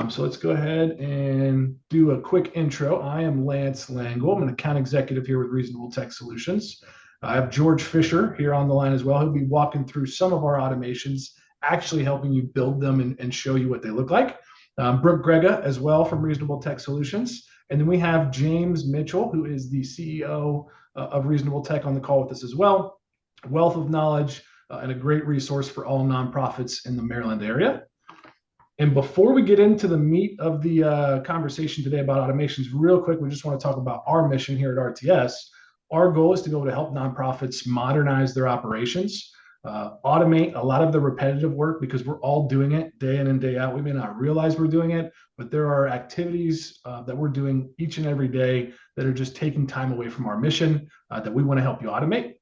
So let's go ahead and do a quick intro. I am Lance Langle. I'm an account executive here with Reasonable Tech Solutions. I have George Fisher here on the line as well. He'll be walking through some of our automations, actually helping you build them and show you what they look like. Brooke Grega as well from Reasonable Tech Solutions. And then we have James Mitchell, who is the CEO of Reasonable Tech, on the call with us as well. Wealth of knowledge and a great resource for all nonprofits in the Maryland area. And before we get into the meat of the conversation today about automations, real quick, we just want to talk about our mission here at RTS. Our goal is to be able to help nonprofits modernize their operations, automate a lot of the repetitive work, because we're all doing it day in and day out. We may not realize we're doing it, but there are activities that we're doing each and every day that are just taking time away from our mission that we want to help you automate.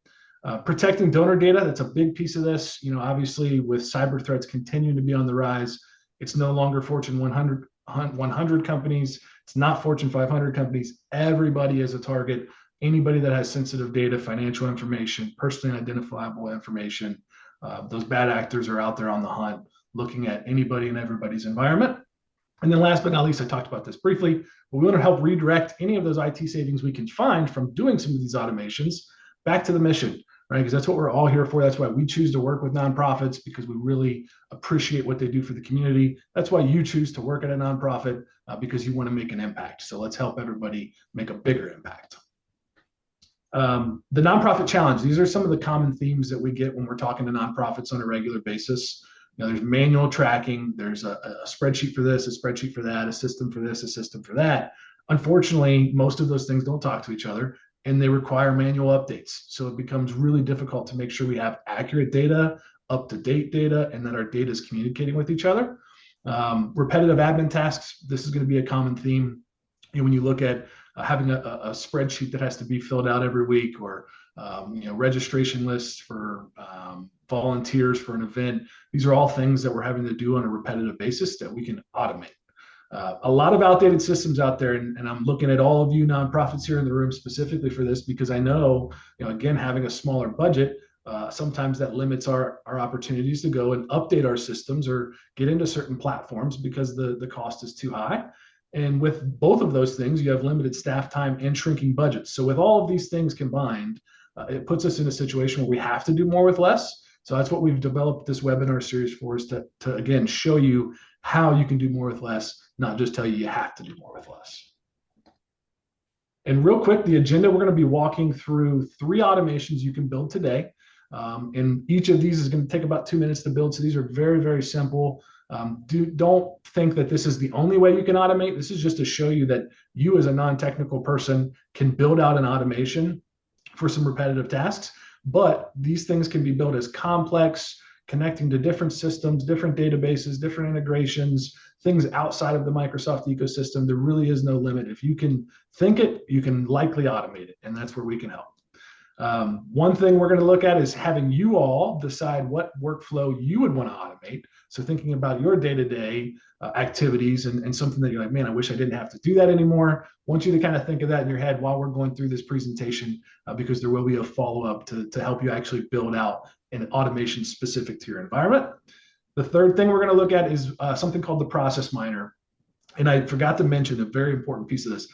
Protecting donor data, that's a big piece of this. Obviously with cyber threats continuing to be on the rise, it's no longer Fortune 100 companies. It's not Fortune 500 companies. Everybody is a target. Anybody that has sensitive data, financial information, personally identifiable information, those bad actors are out there on the hunt, looking at anybody and everybody's environment. And then last but not least, I talked about this briefly, but we want to help redirect any of those IT savings we can find from doing some of these automations back to the mission, right? Because that's what we're all here for. That's why we choose to work with nonprofits, because we really appreciate what they do for the community. That's why you choose to work at a nonprofit, because you want to make an impact. So let's help everybody make a bigger impact. The nonprofit challenge. These are some of the common themes that we get when we're talking to nonprofits on a regular basis. There's manual tracking. There's a spreadsheet for this, a spreadsheet for that, a system for this, a system for that. Unfortunately, most of those things don't talk to each other, and they require manual updates. So it becomes really difficult to make sure we have accurate data, up-to-date data, and that our data is communicating with each other. Repetitive admin tasks. This is going to be a common theme. When you look at having a spreadsheet that has to be filled out every week, or registration lists for volunteers for an event. These are all things that we're having to do on a repetitive basis that we can automate. A lot of outdated systems out there, and I'm looking at all of you nonprofits here in the room specifically for this, because I know, again, having a smaller budget, sometimes that limits our opportunities to go and update our systems or get into certain platforms because the cost is too high. And with both of those things, you have limited staff time and shrinking budgets. So with all of these things combined, it puts us in a situation where we have to do more with less. So that's what we've developed this webinar series for, is to again, show you how you can do more with less, not just tell you have to do more with less. And real quick, the agenda, we're going to be walking through 3 automations you can build today. And each of these is going to take about 2 minutes to build. So these are very, very simple. Don't think that this is the only way you can automate. This is just to show you that you as a non-technical person can build out an automation for some repetitive tasks. But these things can be built as complex, connecting to different systems, different databases, different integrations, things outside of the Microsoft ecosystem. There really is no limit. If you can think it, you can likely automate it, and that's where we can help. One thing we're going to look at is having you all decide what workflow you would want to automate. So thinking about your day-to-day activities and something that you're like, man, I wish I didn't have to do that anymore. I want you to kind of think of that in your head while we're going through this presentation, because there will be a follow-up to help you actually build out an automation specific to your environment. The third thing we're going to look at is something called the process miner. And I forgot to mention a very important piece of this.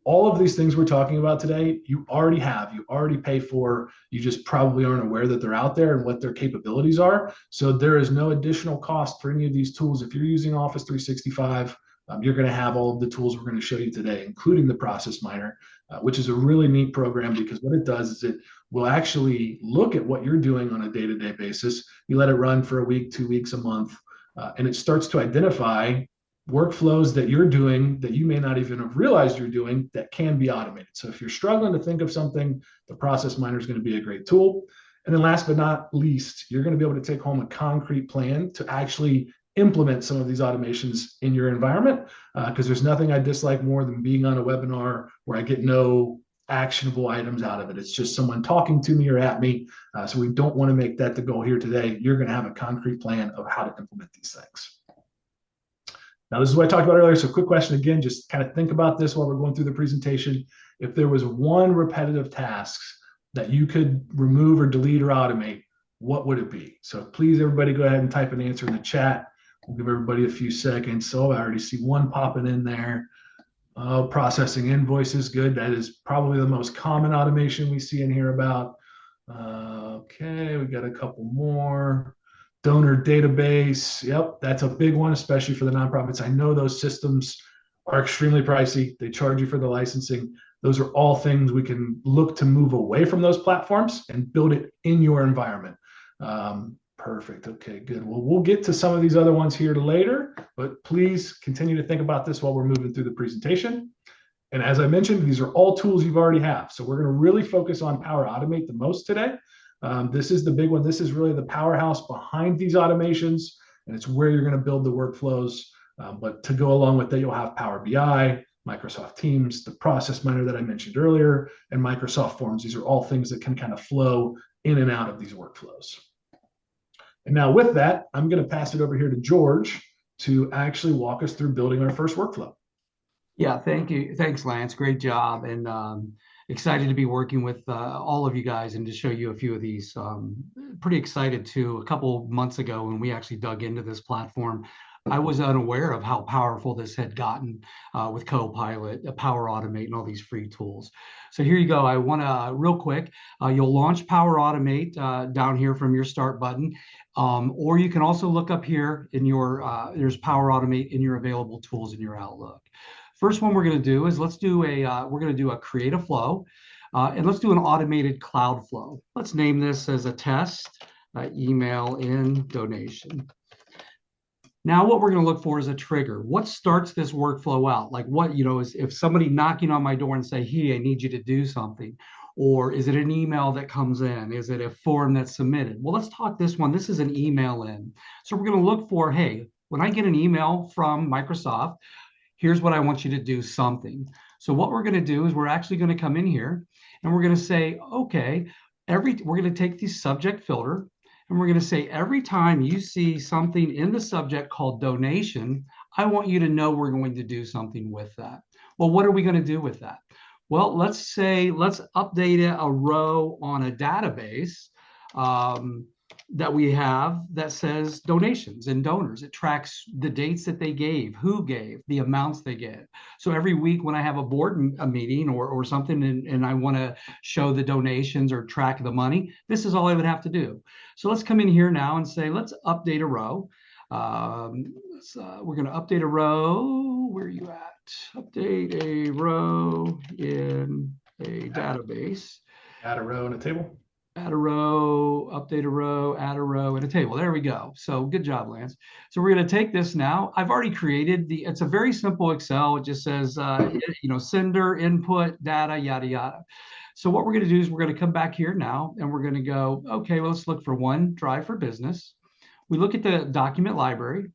All of these things we're talking about today, you already have, you already pay for, you just probably aren't aware that they're out there and what their capabilities are. So there is no additional cost for any of these tools. If you're using Office 365, you're going to have all of the tools we're going to show you today, including the process miner, which is a really neat program, because what it does is it will actually look at what you're doing on a day-to-day basis. You let it run for a week, 2 weeks, a month, and it starts to identify workflows that you're doing that you may not even have realized you're doing that can be automated. So if you're struggling to think of something, the process miner is going to be a great tool. And then last but not least, you're going to be able to take home a concrete plan to actually implement some of these automations in your environment, because there's nothing I dislike more than being on a webinar where I get no actionable items out of it. It's just someone talking to me or at me. So we don't want to make that the goal here today. You're going to have a concrete plan of how to implement these things. Now, this is what I talked about earlier. So quick question again, just kind of think about this while we're going through the presentation. If there was one repetitive task that you could remove or delete or automate, what would it be? So please, everybody, go ahead and type an answer in the chat. We'll give everybody a few seconds. So I already see one popping in there. Processing invoices, good. That is probably the most common automation we see and hear about. Okay, we got a couple more. Donor database. Yep, that's a big one, especially for the nonprofits. I know those systems are extremely pricey. They charge you for the licensing. Those are all things we can look to move away from those platforms and build it in your environment. Perfect. Okay, good. Well, we'll get to some of these other ones here later, but please continue to think about this while we're moving through the presentation. And as I mentioned, these are all tools you've already have. So we're going to really focus on Power Automate the most today. This is the big one. This is really the powerhouse behind these automations, and it's where you're going to build the workflows. But to go along with that, you'll have Power BI, Microsoft Teams, the process miner that I mentioned earlier, and Microsoft Forms. These are all things that can kind of flow in and out of these workflows. And now with that, I'm going to pass it over here to George to actually walk us through building our first workflow. Yeah, thank you. Thanks, Lance. Great job. And excited to be working with all of you guys and to show you a few of these. Pretty excited too. A couple months ago when we actually dug into this platform, I was unaware of how powerful this had gotten with Copilot, Power Automate, and all these free tools. So here you go. I want to real quick, you'll launch Power Automate down here from your start button. Or you can also look up here in your, there's Power Automate in your available tools in your Outlook. First one we're going to do is we're going to do a create a flow, and let's do an automated cloud flow. Let's name this as a test, email in donation. Now what we're going to look for is a trigger. What starts this workflow out? Like what, is if somebody knocking on my door and say, hey, I need you to do something. Or is it an email that comes in? Is it a form that's submitted? Well, let's talk this one. This is an email in. So we're going to look for, hey, when I get an email from Microsoft, here's what I want you to do something. So what we're going to do is we're actually going to come in here and we're going to say, okay, we're going to take the subject filter and we're going to say every time you see something in the subject called donation, I want you to know we're going to do something with that. Well, what are we going to do with that? Well, let's update a row on a database that we have that says donations and donors. It tracks the dates that they gave, who gave, the amounts they gave. So every week when I have a meeting or something and I want to show the donations or track the money, this is all I would have to do. So let's come in here now and say, let's update a row. We're going to update a row. Where are you at? Update a row in a database. Add a row in a table. Add a row, update a row, add a row, and a table. There we go. So good job, Lance. So we're going to take this now. I've already created it's a very simple Excel. It just says, sender, input, data, yada, yada. So what we're going to do is we're going to come back here now and we're going to go, okay, well, let's look for OneDrive for Business. We look at the document library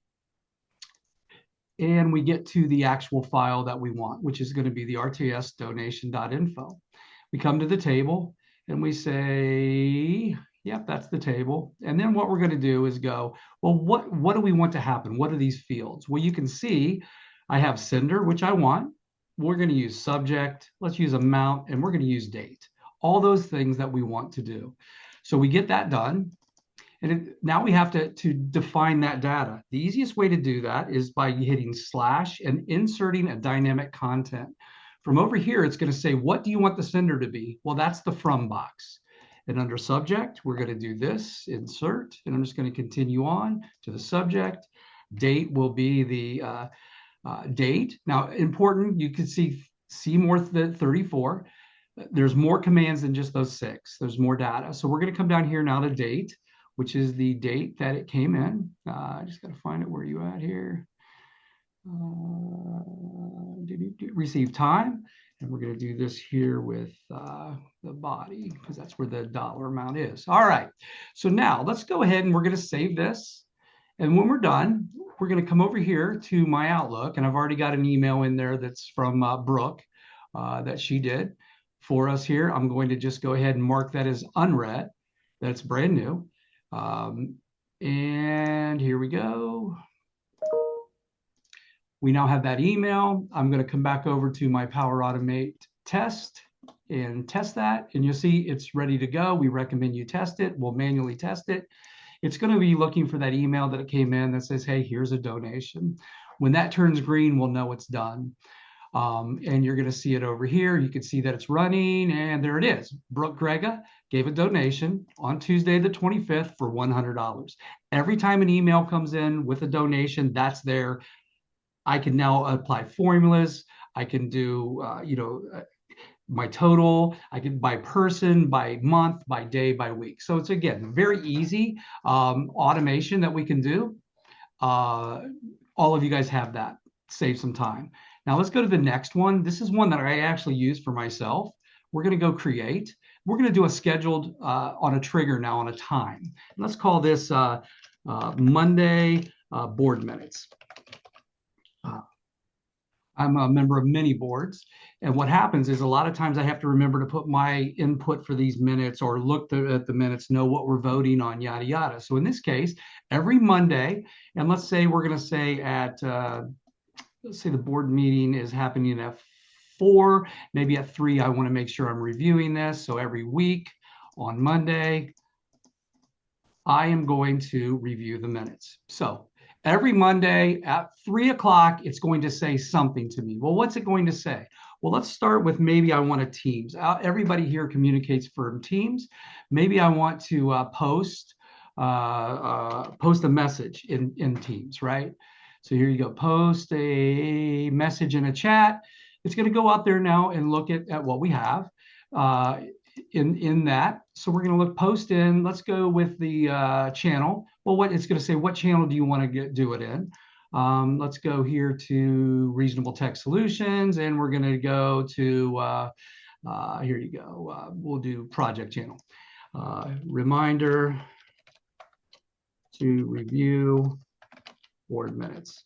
and we get to the actual file that we want, which is going to be the RTS donation.info. We come to the table. And we say, yep, that's the table. And then what we're going to do is go, well, what do we want to happen? What are these fields? Well, you can see I have sender, which I want. We're going to use subject. Let's use amount, and we're going to use date. All those things that we want to do. So we get that done. And now we have to define that data. The easiest way to do that is by hitting / and inserting a dynamic content. From over here, it's going to say, what do you want the sender to be? Well, that's the from box. And under subject, we're going to do this, insert, and I'm just going to continue on to the subject. Date will be the date. Now, important, you can see more than 34. There's more commands than just those 6. There's more data. So we're going to come down here now to date, which is the date that it came in. I just got to find it. Where are you at here? Receive time, and we're going to do this here with the body because that's where the dollar amount is. All right, so now let's go ahead and we're going to save this, and when we're done, we're going to come over here to my Outlook, and I've already got an email in there that's from Brooke that she did for us here. I'm going to just go ahead and mark that as unread. That's brand new, and here we go. We now have that email. I'm going to come back over to my Power Automate test and test that. And you'll see it's ready to go. We recommend you test it. We'll manually test it. it's going to be looking for that email that it came in that says, hey, here's a donation. When that turns green, we'll know it's done. And you're going to see it over here. You can see that it's running, and there it is. Brooke Grega gave a donation on Tuesday the 25th for $100. Every time an email comes in with a donation, that's there. I can now apply formulas. I can do, my total. I can by person, by month, by day, by week. So it's, again, very easy automation that we can do. All of you guys have that. Save some time. Now let's go to the next one. This is one that I actually use for myself. We're going to go create. We're going to do a scheduled on a trigger now on a time. And let's call this Monday board minutes. I'm a member of many boards. And what happens is a lot of times I have to remember to put my input for these minutes or look at the minutes, know what we're voting on, yada, yada. So in this case, every Monday, and let's say we're going to say at, let's say the board meeting is happening at 4, maybe at 3, I want to make sure I'm reviewing this. So every week on Monday, I am going to review the minutes. So every Monday at 3 o'clock, it's going to say something to me. Well, what's it going to say? Well, let's start with maybe I want a Teams. Everybody here communicates from Teams. Maybe I want to post a message in Teams, right? So here you go, post a message in a chat. It's going to go out there now and look at what we have in that. So we're going to look post in. Let's go with the channel. Well, what it's going to say, what channel do you want to do it in? Let's go here to Reasonable Tech Solutions, and we're going to go to, here you go, we'll do project channel. Reminder to review board minutes.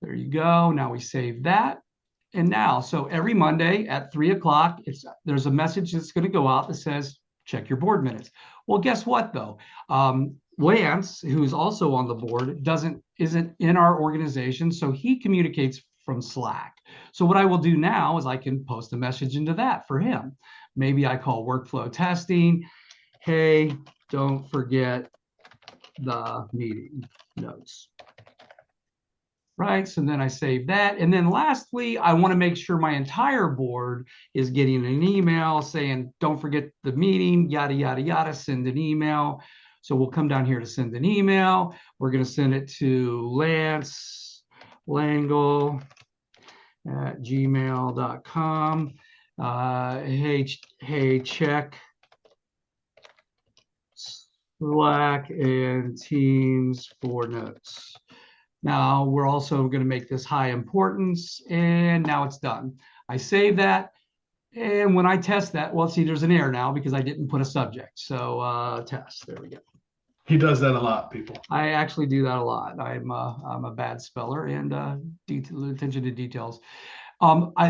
There you go. Now we save that. And now, so every Monday at 3 o'clock, there's a message that's going to go out that says, check your board minutes. Well, guess what, though? Lance, who's also on the board, isn't in our organization, so he communicates from Slack. So what I will do now is I can post a message into that for him. Maybe I call workflow testing. Hey, don't forget the meeting notes. Right, so then I save that. And then lastly, I want to make sure my entire board is getting an email saying, don't forget the meeting, yada, yada, yada, send an email. So we'll come down here to send an email. We're going to send it to Lance Langle at gmail.com. Hey, check Slack and Teams for notes. Now we're also going to make this high importance, and now it's done. I save that, and when I test that, well, see, there's an error now because I didn't put a subject. So test, there we go. He does that a lot, people. I actually do that a lot. I'm a bad speller and attention to details.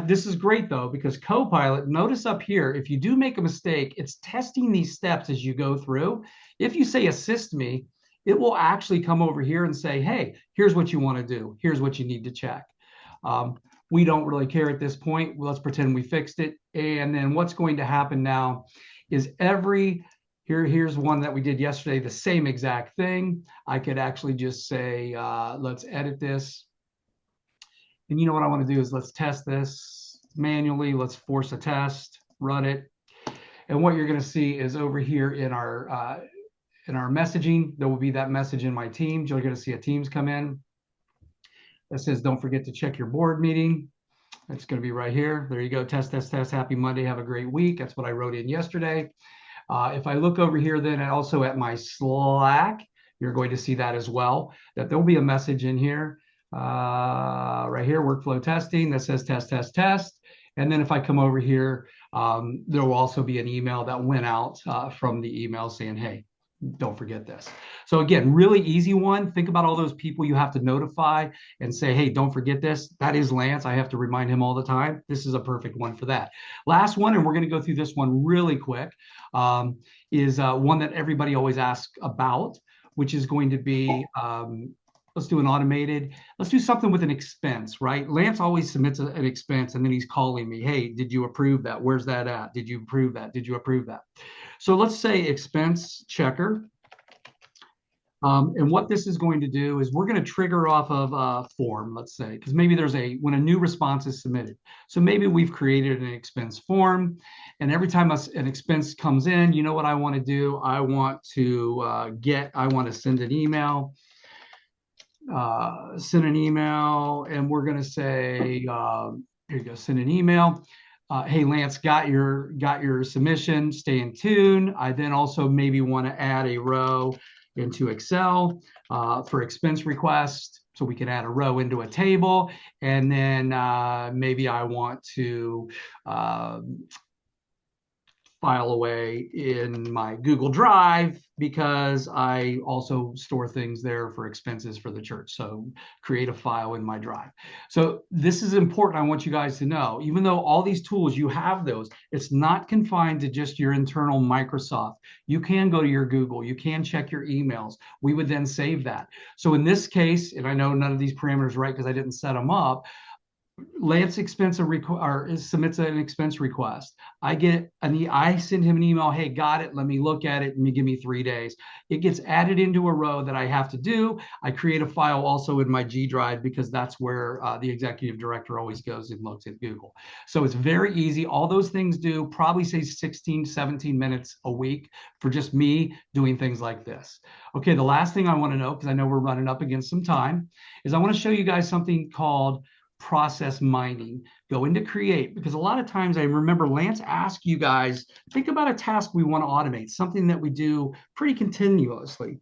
This is great though, because Copilot, notice up here, if you do make a mistake, it's testing these steps as you go through. If you say assist me, it will actually come over here and say, hey, here's what you want to do. Here's what you need to check. We don't really care at this point. Let's pretend we fixed it. And then what's going to happen now is here's one that we did yesterday, the same exact thing. I could actually just say, let's edit this. And you know what I want to do is let's test this manually. Let's force a test, run it. And what you're going to see is over here in our messaging, there will be that message in my Teams. You're going to see a Teams come in that says, don't forget to check your board meeting. It's going to be right here. There you go. Test, test, test. Happy Monday. Have a great week. That's what I wrote in yesterday. If I look over here then also at my Slack, you're going to see that as well, that there'll be a message in here, right here, workflow testing, that says test, test, test. And then if I come over here, there will also be an email that went out from the email saying, hey, don't forget this. So again, really easy one. Think about all those people you have to notify and say, hey, don't forget this. That is Lance. I have to remind him all the time. This is a perfect one for that. Last one, and we're going to go through this one really quick, is one that everybody always asks about, which is going to be Let's do an automated. Let's do something with an expense, right? Lance always submits an expense and then he's calling me, hey, did you approve that? Where's that at? Did you approve that? Did you approve that? So let's say expense checker. And what this is going to do is we're going to trigger off of a form, let's say, because maybe when a new response is submitted. So maybe we've created an expense form, and every time an expense comes in, you know what I want to do? I want to send an email. And we're going to say, here you go, send an email. Hey, Lance, got your submission. Stay in tune. I then also maybe want to add a row into Excel for expense request. So we can add a row into a table. And then maybe I want to file away in my Google Drive because I also store things there for expenses for the church. So create a file in my Drive. So this is important. I want you guys to know, even though all these tools, you have those, it's not confined to just your internal Microsoft. You can go to your Google, you can check your emails. We would then save that. So in this case, and I know none of these parameters are right because I didn't set them up, Lance submits an expense request. I send him an email. Hey, got it. Let me look at it. Give me 3 days. It gets added into a row that I have to do. I create a file also in my G Drive because that's where the executive director always goes and looks at Google. So it's very easy. All those things do probably say 16, 17 minutes a week for just me doing things like this. Okay, the last thing I want to know, because I know we're running up against some time, is I want to show you guys something called process mining. Go into create, because a lot of times I remember Lance asked you guys, think about a task we want to automate, something that we do pretty continuously.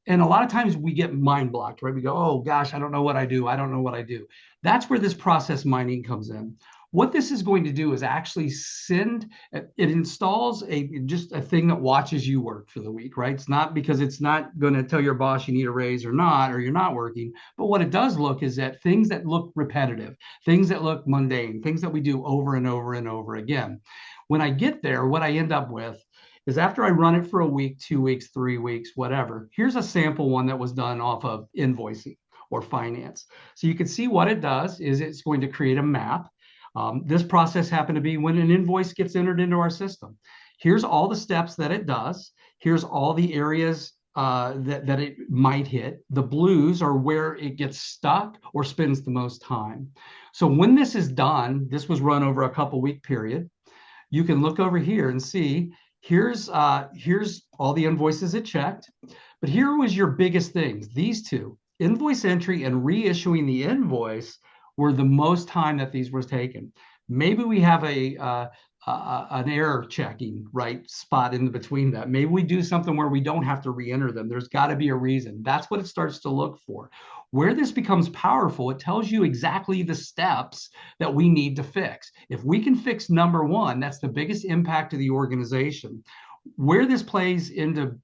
And a lot of times we get mind blocked, right? We go, oh gosh, I don't know what I do. I don't know what I do. That's where this process mining comes in. What this is going to do is actually it installs just a thing that watches you work for the week, right? It's not because it's not going to tell your boss you need a raise or not, or you're not working. But what it does look is that things that look repetitive, things that look mundane, things that we do over and over and over again. When I get there, what I end up with is after I run it for a week, 2 weeks, 3 weeks, whatever, here's a sample one that was done off of invoicing or finance. So you can see what it does is it's going to create a map. This process happened to be when an invoice gets entered into our system. Here's all the steps that it does. Here's all the areas that it might hit. The blues are where it gets stuck or spends the most time. So when this is done, this was run over a couple week period. You can look over here and see here's all the invoices it checked. But here was your biggest things. These two, invoice entry and reissuing the invoice, were the most time that these was taken. Maybe we have an error checking right spot in between that. Maybe we do something where we don't have to re-enter them. There's got to be a reason. That's what it starts to look for. Where this becomes powerful, it tells you exactly the steps that we need to fix. If we can fix number one, that's the biggest impact to the organization. Where this plays into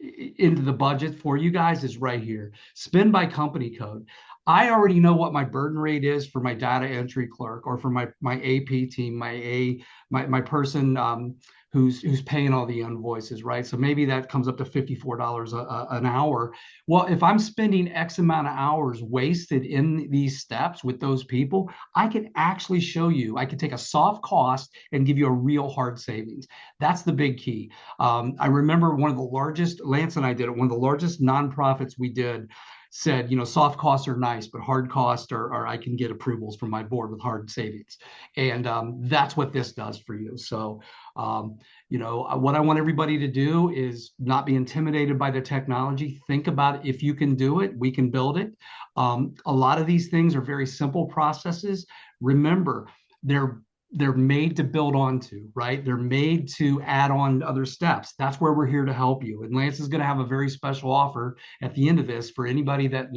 the budget for you guys is right here. Spend by company code. I already know what my burden rate is for my data entry clerk or for my AP team, my person who's paying all the invoices, right? So maybe that comes up to $54 an hour. Well, if I'm spending X amount of hours wasted in these steps with those people, I can actually show you, I can take a soft cost and give you a real hard savings. That's the big key. I remember one of the largest, Lance and I did it, one of the largest nonprofits we did said, soft costs are nice, but hard costs are I can get approvals from my board with hard savings. And that's what this does for you. So, what I want everybody to do is not be intimidated by the technology. Think about if you can do it, we can build it. A lot of these things are very simple processes. Remember, they're made to build onto, right? They're made to add on other steps. That's where we're here to help you. And Lance is going to have a very special offer at the end of this for anybody that,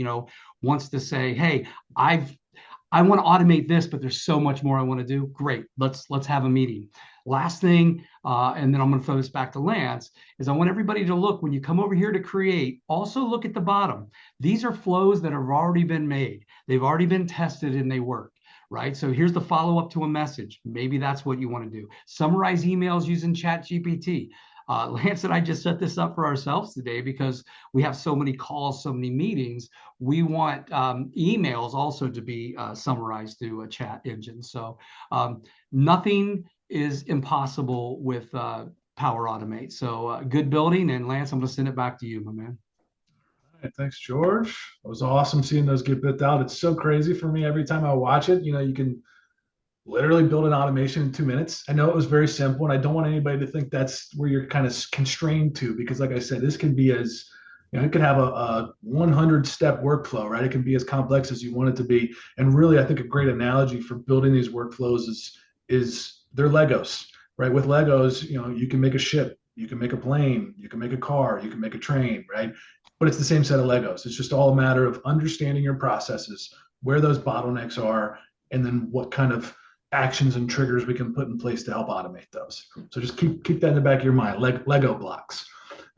wants to say, hey, I want to automate this, but there's so much more I want to do. Great. Let's have a meeting. Last thing, and then I'm going to throw this back to Lance, is I want everybody to look, when you come over here to create, also look at the bottom. These are flows that have already been made. They've already been tested and they work. Right? So here's the follow-up to a message. Maybe that's what you want to do. Summarize emails using ChatGPT. Lance and I just set this up for ourselves today because we have so many calls, so many meetings. We want emails also to be summarized through a chat engine. So nothing is impossible with Power Automate. So good building. And Lance, I'm going to send it back to you, my man. Hey, thanks, George. It was awesome seeing those get built out. It's so crazy for me every time I watch it. You can literally build an automation in 2 minutes. I know it was very simple, and I don't want anybody to think that's where you're kind of constrained to, because like I said, this can be as, it could have a 100-step workflow, right? It can be as complex as you want it to be. And really, I think a great analogy for building these workflows is they're Legos, right? With Legos, you can make a ship, you can make a plane, you can make a car, you can make a train, right? But it's the same set of Legos. It's just all a matter of understanding your processes, where those bottlenecks are, and then what kind of actions and triggers we can put in place to help automate those. So just keep that in the back of your mind, Lego blocks.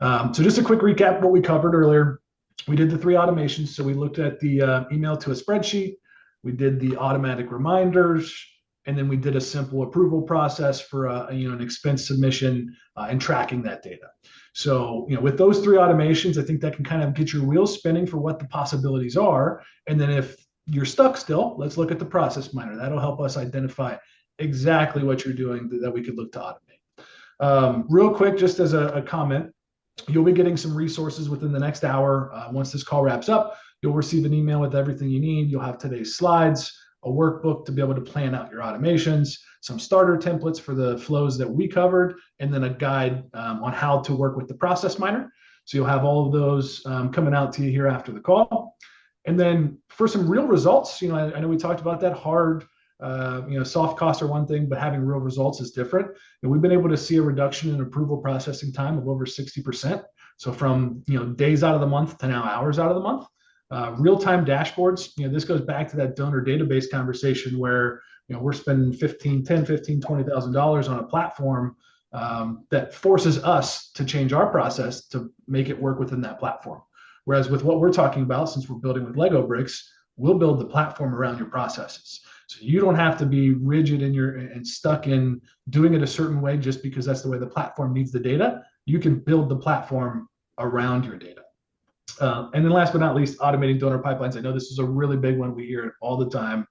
So just a quick recap of what we covered earlier. We did the 3 automations. So we looked at the email to a spreadsheet. We did the automatic reminders, and then we did a simple approval process for an expense submission and tracking that data. So with those 3 automations, I think that can kind of get your wheels spinning for what the possibilities are. And then if you're stuck still, let's look at the process miner. That'll help us identify exactly what you're doing that we could look to automate. Real quick, just as a comment, you'll be getting some resources within the next hour. Once this call wraps up, you'll receive an email with everything you need. You'll have today's slides, a workbook to be able to plan out your automations, some starter templates for the flows that we covered, and then a guide on how to work with the process miner. So you'll have all of those coming out to you here after the call. And then for some real results, I know we talked about that hard, soft costs are one thing, but having real results is different. And we've been able to see a reduction in approval processing time of over 60%. So from, days out of the month to now hours out of the month. Real-time dashboards, this goes back to that donor database conversation where, we're spending $20,000 on a platform that forces us to change our process to make it work within that platform. Whereas with what we're talking about, since we're building with Lego bricks, we'll build the platform around your processes. So you don't have to be rigid and stuck in doing it a certain way just because that's the way the platform needs the data. You can build the platform around your data. And then last but not least, automating donor pipelines. I know this is a really big one. We hear it all the time.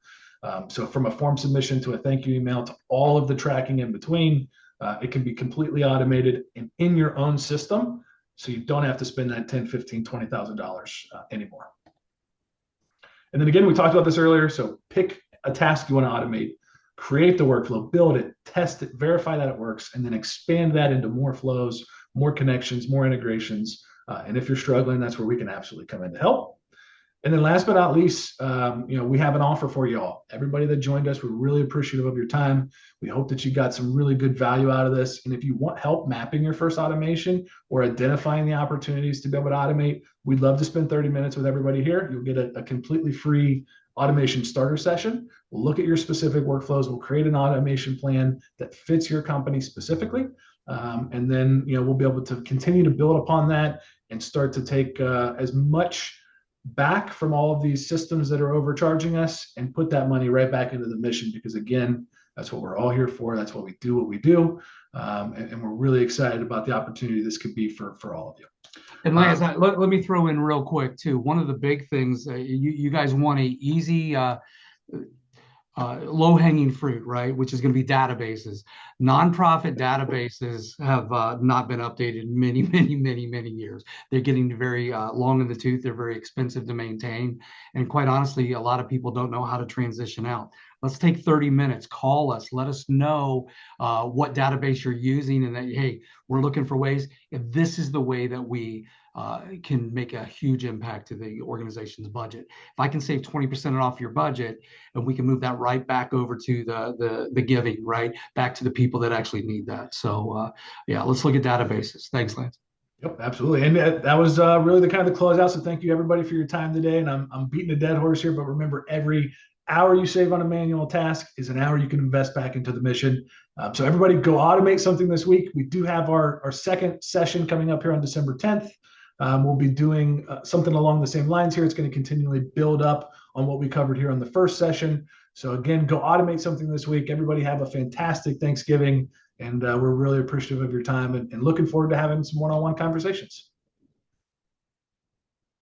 So from a form submission to a thank you email to all of the tracking in between, it can be completely automated and in your own system. So you don't have to spend that $10,000, $15,000, $20,000 anymore. And then again, we talked about this earlier. So pick a task you want to automate, create the workflow, build it, test it, verify that it works, and then expand that into more flows, more connections, more integrations. And if you're struggling, that's where we can absolutely come in to help. And then last but not least, we have an offer for you all. Everybody that joined us, we're really appreciative of your time. We hope that you got some really good value out of this. And if you want help mapping your first automation or identifying the opportunities to be able to automate, we'd love to spend 30 minutes with everybody here. You'll get a completely free automation starter session. We'll look at your specific workflows. We'll create an automation plan that fits your company specifically. And then, we'll be able to continue to build upon that and start to take as much back from all of these systems that are overcharging us and put that money right back into the mission, because again, that's what we're all here for. That's what we do. And we're really excited about the opportunity this could be for all of you. And Lance, let me throw in real quick too. One of the big things, you guys want a easy, low-hanging fruit, right? Which is going to be databases. Nonprofit databases have not been updated many, many years. They're getting very long in the tooth. They're very expensive to maintain. And quite honestly, a lot of people don't know how to transition out. Let's take 30 minutes, call us, let us know what database you're using and that, hey, we're looking for ways. If this is the way that we can make a huge impact to the organization's budget. If I can save 20% off your budget and we can move that right back over to the giving, right? Back to the people that actually need that. So yeah, let's look at databases. Thanks, Lance. Yep, absolutely. And that was really the kind of the closeout. So thank you everybody for your time today. And I'm beating a dead horse here, but remember, every hour you save on a manual task is an hour you can invest back into the mission. So everybody go automate something this week. We do have our second session coming up here on December 10th. We'll be doing something along the same lines here. It's going to continually build up on what we covered here on the first session. So again, go automate something this week. Everybody have a fantastic Thanksgiving, and we're really appreciative of your time and looking forward to having some one-on-one conversations.